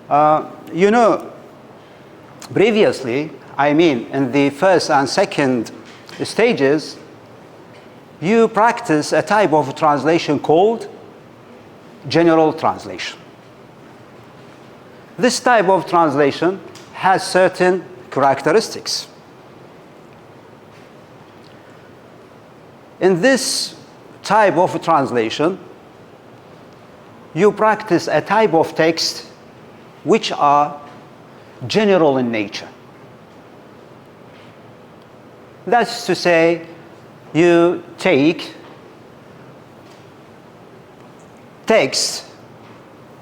You know, previously, I mean, in the first and second stages, you practice a type of translation called general translation. This type of translation has certain characteristics. In this type of translation, you practice a type of text which are general in nature. That's to say, you take texts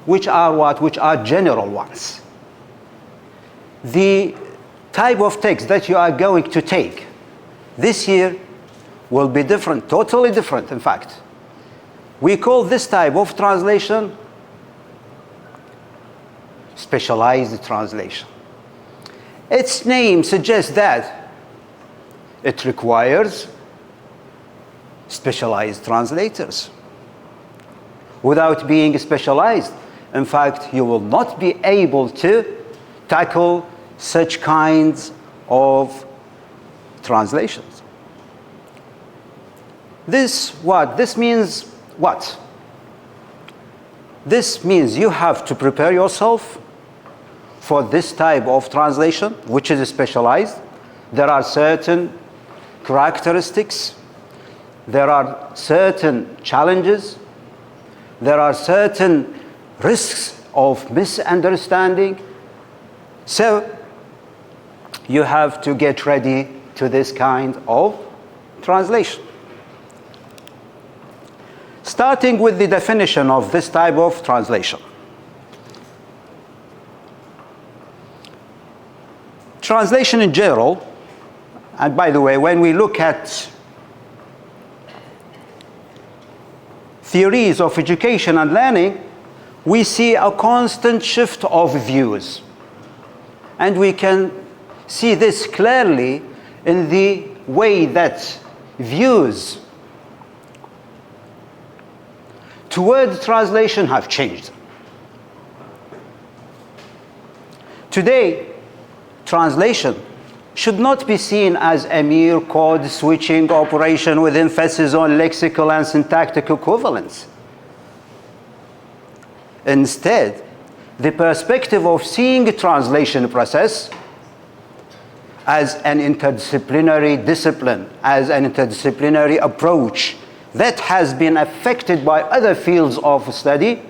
which are what? Which are general ones. The type of text that you are going to take this year will be different, totally different, in fact. We call this type of translation specialized translation. Its name suggests that it requires specialized translators. Without being specialized, in fact, you will not be able to tackle such kinds of translations. This means what? This means you have to prepare yourself for this type of translation, which is specialized. There are certain characteristics. There are certain challenges. There are certain risks of misunderstanding. So you have to get ready to this kind of translation. Starting with the definition of this type of translation. Translation in general, and by the way, when we look at theories of education and learning, we see a constant shift of views. And we can see this clearly in the way that views toward translation have changed. Today, translation should not be seen as a mere code switching operation with emphasis on lexical and syntactic equivalence. Instead, the perspective of seeing a translation process as an interdisciplinary discipline, as an interdisciplinary approach that has been affected by other fields of study,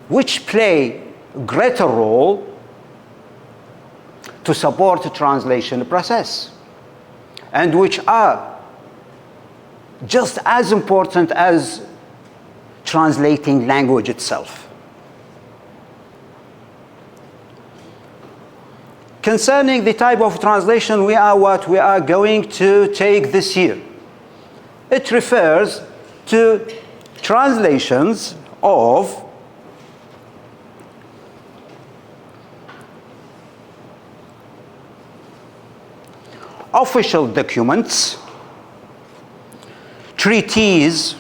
which play a greater role to support the translation process, and which are just as important as translating language itself. Concerning the type of translation we are going to take this year, it refers to translations of official documents, treaties,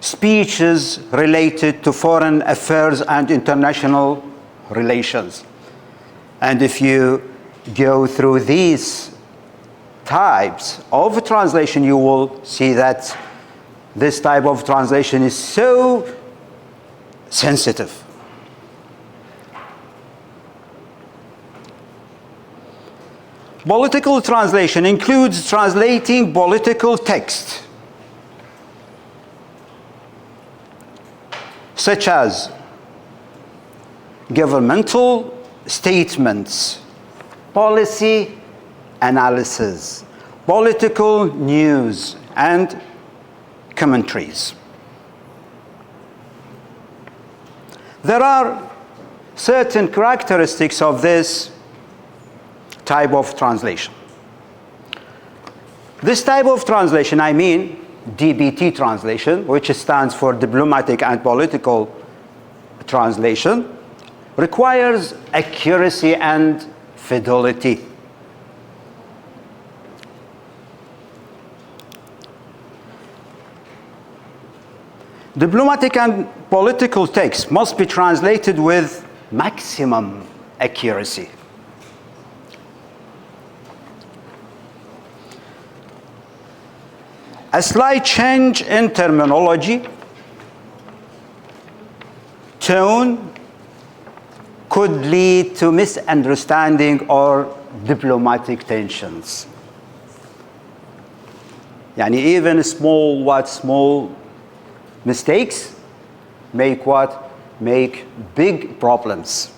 speeches related to foreign affairs and international relations. And if you go through these types of translation, you will see that this type of translation is so sensitive. Political translation includes translating political text, such as governmental statements, policy analysis, political news, and commentaries. There are certain characteristics of this type of translation. This type of translation, I mean DBT translation, which stands for diplomatic and political translation, requires accuracy and fidelity. Diplomatic and political texts must be translated with maximum accuracy. A slight change in terminology, tone, could lead to misunderstanding or diplomatic tensions. Yani even small mistakes make big problems.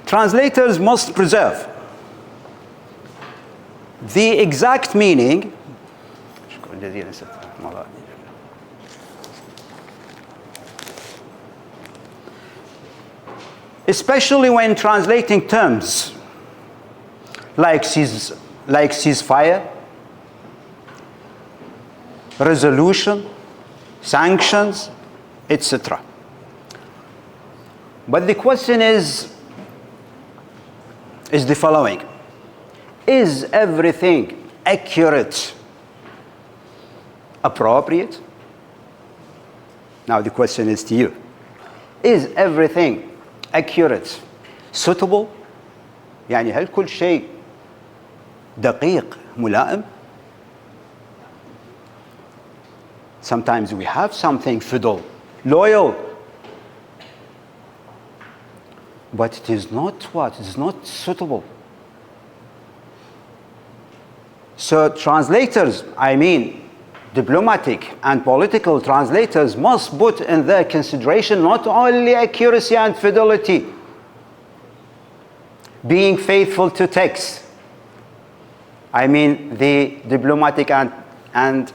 Translators must preserve the exact meaning especially when translating terms like ceasefire, resolution, sanctions, etc. But the question is the following: is everything accurate, appropriate? Now the question is to you. Is everything accurate, suitable? يعني هل كل شيء دقيق ملائم? Sometimes we have something fiddle, loyal, but it is not what? It is not suitable. So translators, I mean diplomatic and political translators, must put in their consideration not only accuracy and fidelity, being faithful to text. I mean the diplomatic and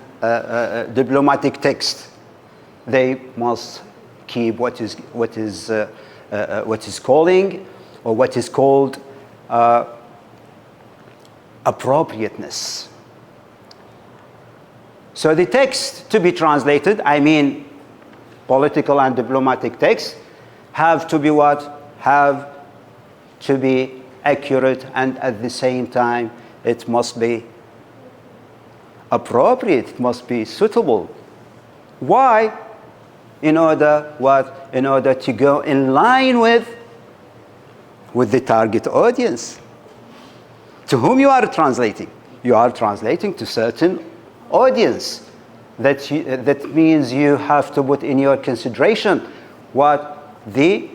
diplomatic text. They must keep what is called appropriateness. So the text to be translated, I mean political and diplomatic texts, have to be what? Have to be accurate, and at the same time it must be appropriate, it must be suitable. Why? In order what? In order to go in line with the target audience. To whom you are translating? You are translating to certain audience. That means you have to put in your consideration what the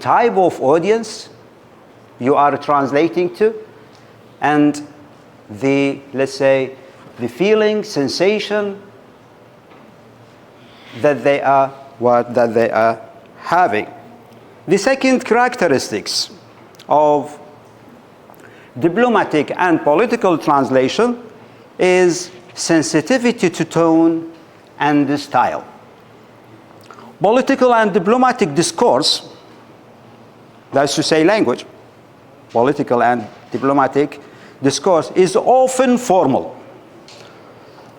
type of audience you are translating to, and let's say the feeling, sensation that they are having. The second characteristics of diplomatic and political translation is sensitivity to tone and style. Political and diplomatic discourse, that's to say language, political and diplomatic discourse is often formal,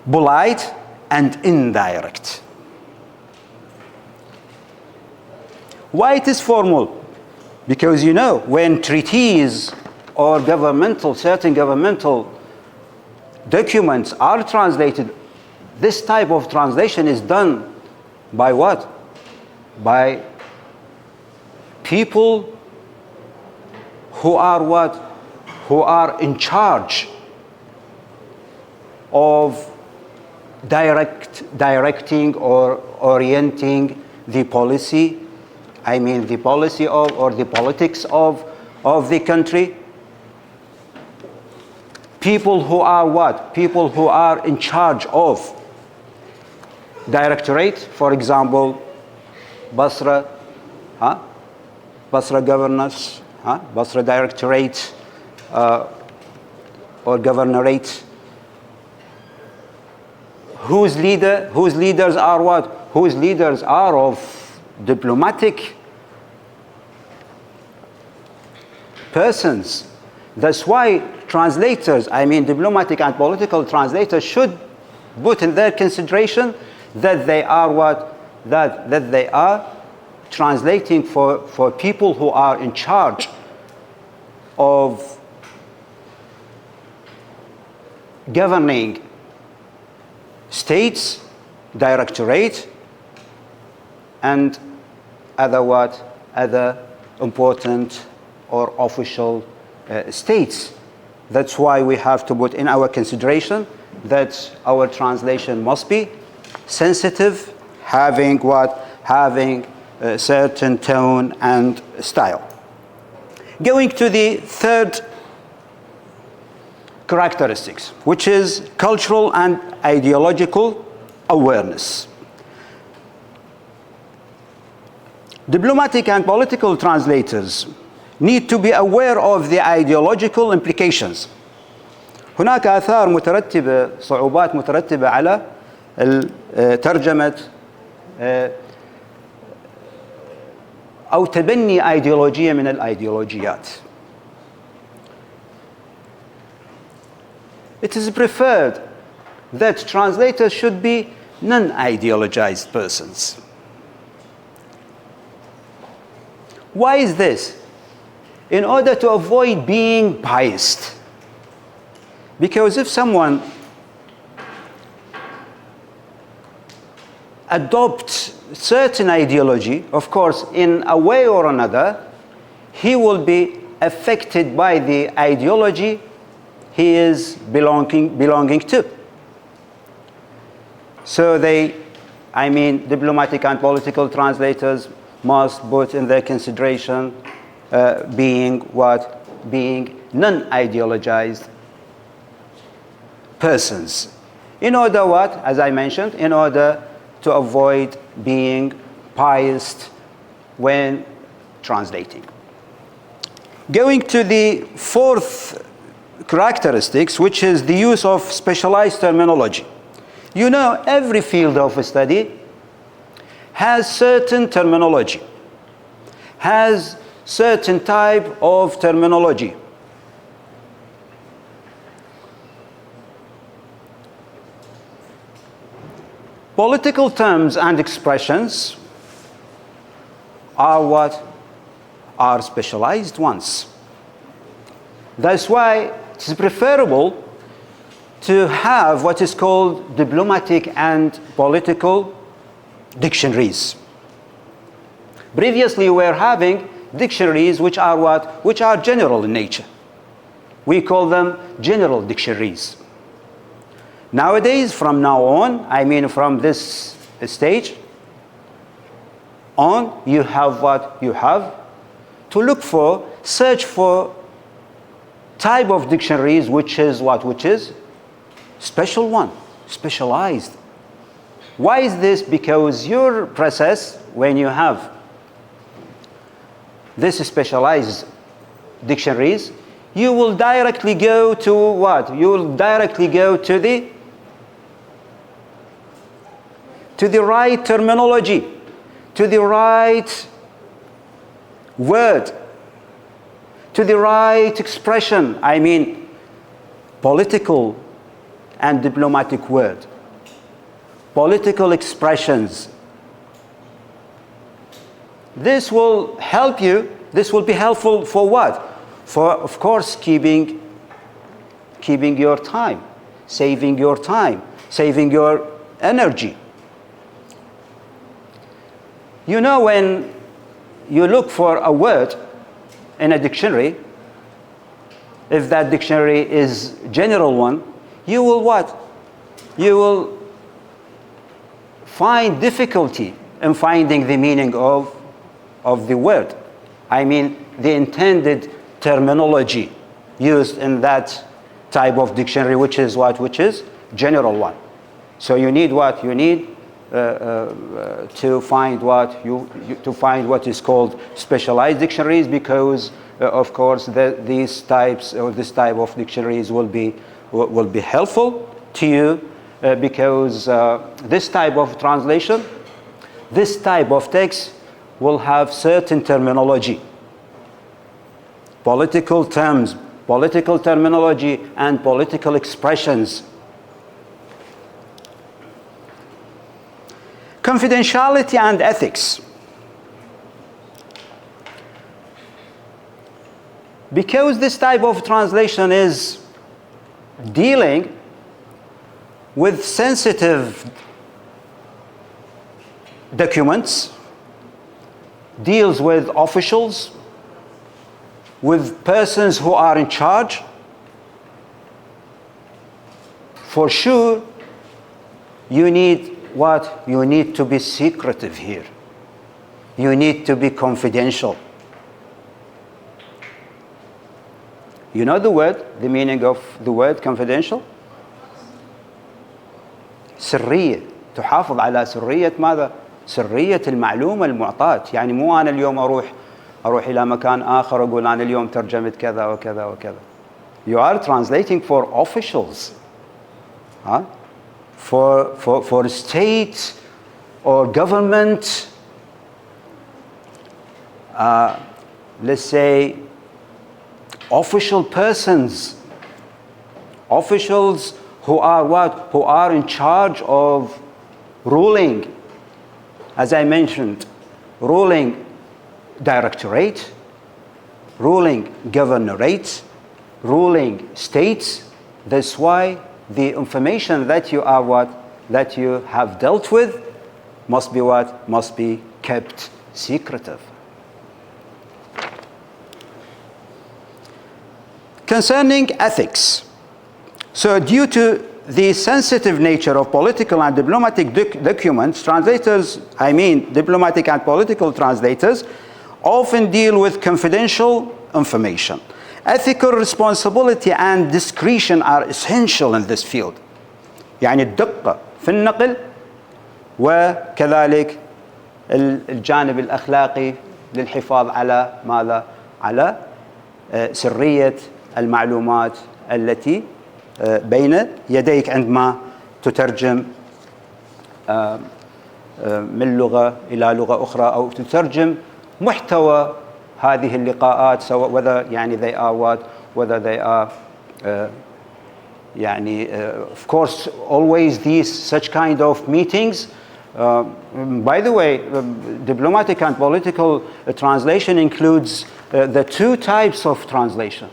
polite, and indirect. Why it is formal? Because when treaties or certain governmental documents are translated, this type of translation is done by what? By people who are what? Who are in charge of directing or orienting the policy, I mean the policy of, or the politics of the country. People who are what? People who are in charge of directorate, for example, Basra governors, Basra directorate, or governorate. Whose leaders are what? Whose leaders are of diplomatic persons. That's why translators, I mean diplomatic and political translators, should put in their consideration that they are what? That they are translating for people who are in charge of governing states, directorate, and other important or official states. That's why we have to put in our consideration that our translation must be sensitive, having a certain tone and style. Going to the third characteristics, which is cultural and ideological awareness. Diplomatic and political translators need to be aware of the ideological implications. هناك آثار مترتبة، صعوبات مترتبة على ترجمة أو تبني أيديولوجية من الأيديولوجيات. It is preferred that translators should be non-ideologized persons. Why is this? In order to avoid being biased. Because if someone adopts certain ideology, of course, in a way or another, he will be affected by the ideology he is belonging to. So diplomatic and political translators must put in their consideration being non-ideologized persons. In order as I mentioned, in order to avoid being biased when translating. Going to the fourth characteristics, which is the use of specialized terminology. You know, every field of study has certain terminology, has certain type of terminology. Political terms and expressions are specialized ones. That's why it's preferable to have what is called diplomatic and political dictionaries. Previously, we were having dictionaries which are general in nature. We call them general dictionaries. Nowadays, from now on, from this stage on, you have to search for type of dictionaries which is specialized. Why is this? Because your process, when you have this specialized dictionaries, you will directly go to what? You will directly go to the right terminology, to the right word, to the right expression. Political and diplomatic word, political expressions. This will help you. This will be helpful for what? For, of course, keeping your time, saving your energy. You know, when you look for a word in a dictionary, if that dictionary is general one, you will what? You will find difficulty in finding the meaning of the word. The intended terminology used in that type of dictionary, which is general one. So you need to find what is called specialized dictionaries, because of course this type of dictionaries will be helpful to you, because this type of translation, this type of text will have certain terminology, political terms, political terminology, and political expressions. Confidentiality and ethics. Because this type of translation is dealing with sensitive documents, deals with officials, with persons who are in charge. For sure, you need what? You need to be secretive here. You need to be confidential. You know the meaning of the word confidential? سرية. تحافظ على سرية ماذا؟ سرية المعلومة المعطاة. يعني مو أنا اليوم أروح إلى مكان آخر أقول أنا اليوم ترجمت كذا وكذا وكذا. You are translating for officials. Huh? For state or government, let's say official persons, officials who are what? Who are in charge of ruling, as I mentioned, ruling directorate, ruling governorate, ruling states. That's why the information that you are what? That you have dealt with must be what? Must be kept secretive. Concerning ethics, so due to the sensitive nature of political and diplomatic documents, diplomatic and political translators often deal with confidential information. Ethical responsibility and discretion are essential in this field. يعني الدقة في النقل وكذلك الجانب الأخلاقي للحفاظ على ماذا؟ على سرية المعلومات التي بين يديك عندما تترجم من لغة إلى لغة أخرى أو تترجم محتوى هذه اللقاءات سواء whether يعني they are what whether they are يعني of course always these such kind of meetings by the way diplomatic and political translation includes the two types of translation,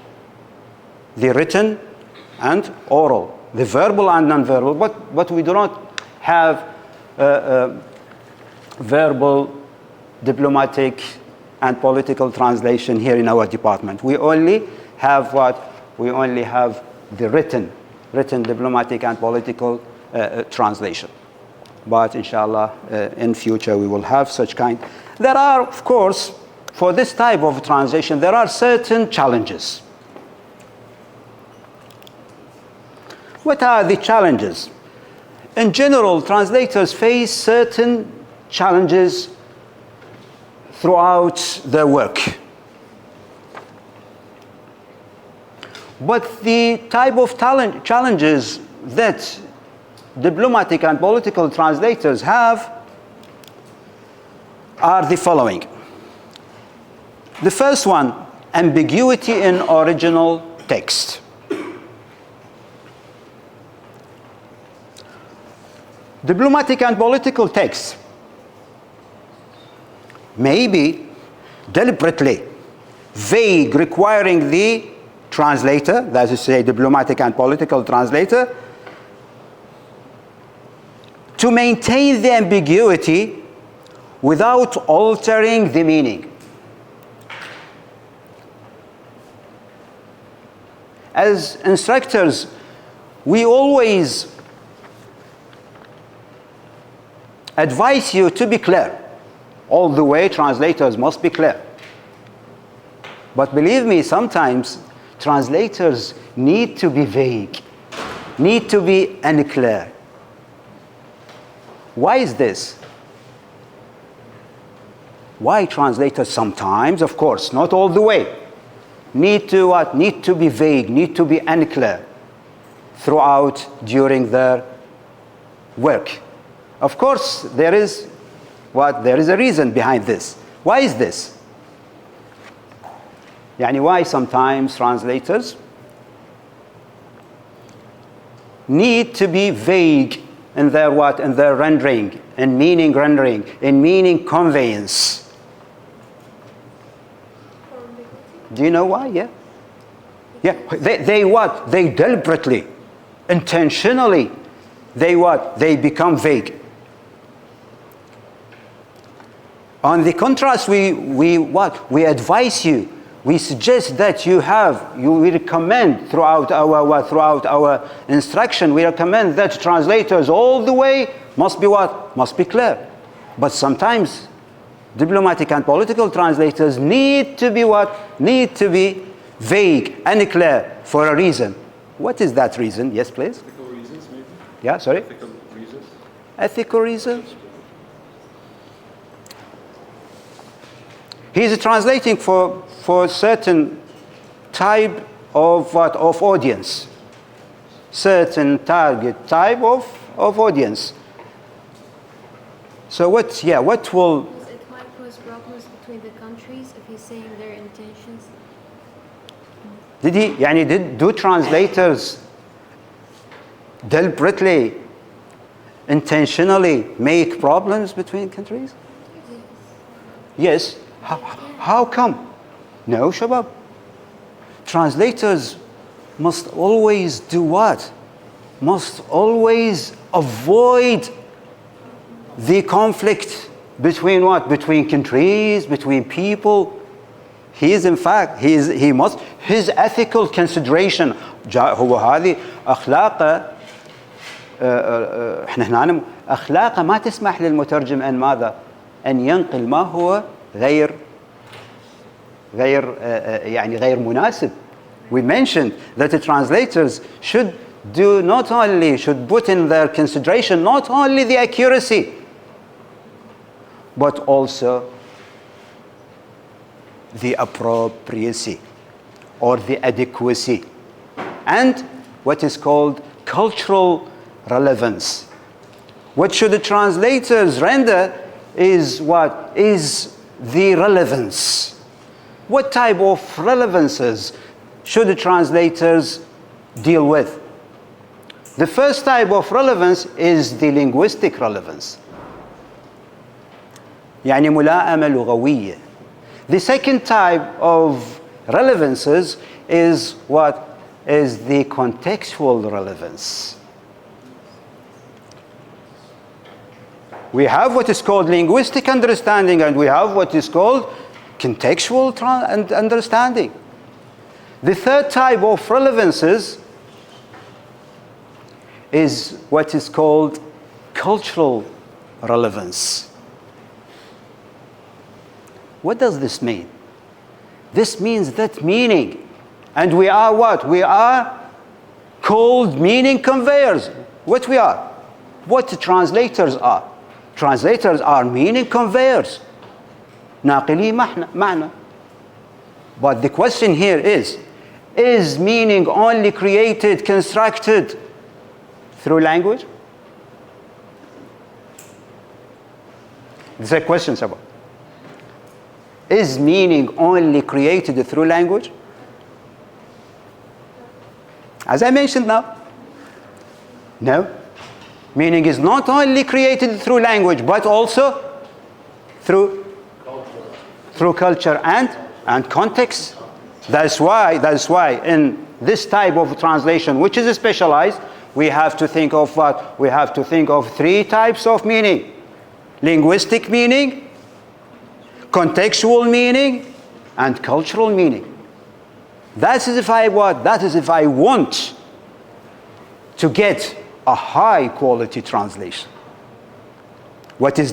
the written and oral, the verbal and non-verbal, but we do not have verbal diplomatic and political translation here in our department. We only have what? We only have the written diplomatic and political translation. But inshallah, in future we will have such kind. There are, of course, for this type of translation, there are certain challenges. What are the challenges? In general, translators face certain challenges throughout their work. But the type of challenges that diplomatic and political translators have are the following. The first one, ambiguity in original text. Diplomatic and political text may be deliberately vague, requiring the translator, that is to say diplomatic and political translator, to maintain the ambiguity without altering the meaning. As instructors, we always advise you to be clear. All the way, translators must be clear. But believe me, sometimes translators need to be vague, need to be unclear. Why is this? Why translators sometimes, of course, not all the way, need to what? Need to be vague, need to be unclear throughout during their work. Of course, there is what? There is a reason behind this. Why is this? Yani why sometimes translators need to be vague in their what? In their rendering, in meaning rendering, in meaning conveyance. Do you know why? Yeah. Yeah. They what? They deliberately, intentionally they what? They become vague. On the contrast, we advise you, we suggest that we recommend throughout our instruction, we recommend that translators all the way must be what? Must be clear. But sometimes diplomatic and political translators need to be what? Need to be vague and clear for a reason. What is that reason? Yes, please. Ethical reasons, maybe? Yeah, sorry? Ethical reasons. Ethical reasons? He's translating for certain type of audience, certain target type of audience. So what will... It might cause problems between the countries if he's saying their intentions. Do translators deliberately, intentionally make problems between countries? Yes. How come? No, Shabab. Translators must always do what? Must always avoid the conflict between what? Between countries, between people. His ethical consideration هو هذه أخلاقه احنا هنا أخلاقه ما تسمح للمترجم أن ماذا؟ أن ينقل ما هو غير مناسب. We mentioned that the translators should put in their consideration not only the accuracy, but also the appropriacy or the adequacy and what is called cultural relevance. What should the translators render is what? Is the relevance. What type of relevances should the translators deal with? The first type of relevance is the linguistic relevance. يعني ملائمة لغوية. The second type of relevances is what? Is the contextual relevance. We have what is called linguistic understanding and we have what is called contextual understanding. The third type of relevances is what is called cultural relevance. What does this mean? This means that meaning, and we are what? We are called meaning conveyors. What we are? What the translators are? Translators are meaning conveyors. ناقلي معنى. But the question here is meaning only created, constructed through language? This is a question, Sabah. Is meaning only created through language? As I mentioned now, no. Meaning is not only created through language, but also through culture and context. That's why in this type of translation, which is specialized, we have to think of what? We have to think of three types of meaning: linguistic meaning, contextual meaning, and cultural meaning. That is if I want to get a high quality translation. What is